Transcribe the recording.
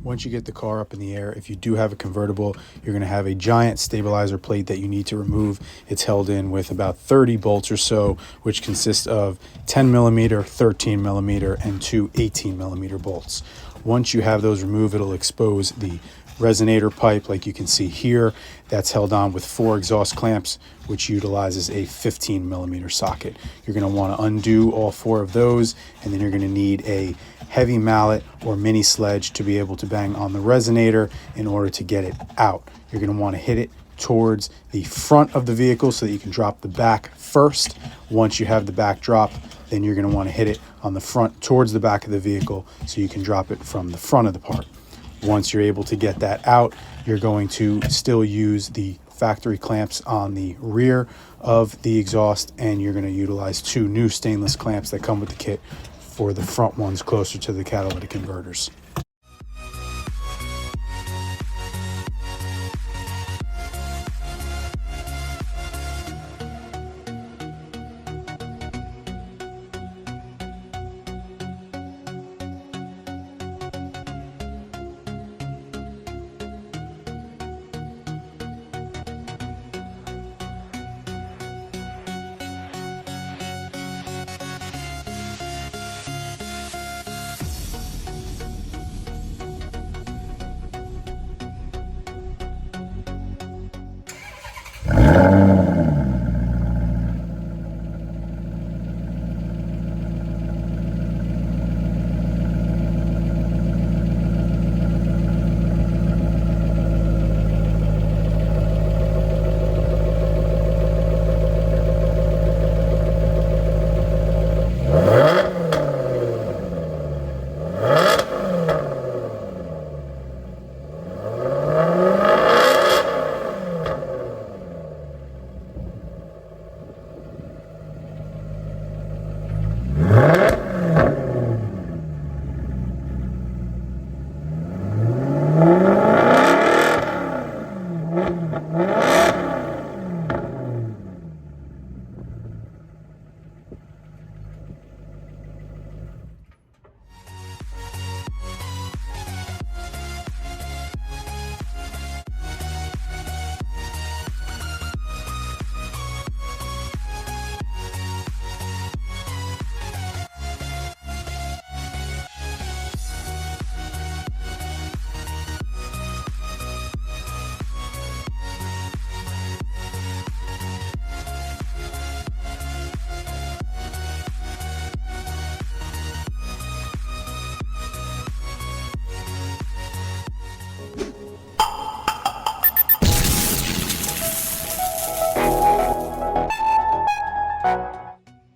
Once you get the car up in the air, if you do have a convertible, you're going to have a giant stabilizer plate that you need to remove. It's held in with about 30 bolts or so, which consist of 10 millimeter, 13 millimeter, and two 18 millimeter bolts. Once you have those removed, it'll expose the resonator pipe like you can see here. That's held on with 4 exhaust clamps, which utilizes a 15 millimeter socket. You're going to want to undo all 4 of those, and then you're going to need a heavy mallet or mini sledge to be able to bang on the resonator in order to get it out. You're going to want to hit it towards the front of the vehicle so that you can drop the back first. Once you have the back drop, then you're going to want to hit it on the front towards the back of the vehicle so you can drop it from the front of the part. Once you're able to get that out, you're going to still use the factory clamps on the rear of the exhaust, and you're going to utilize 2 new stainless clamps that come with the kit for the front ones closer to the catalytic converters.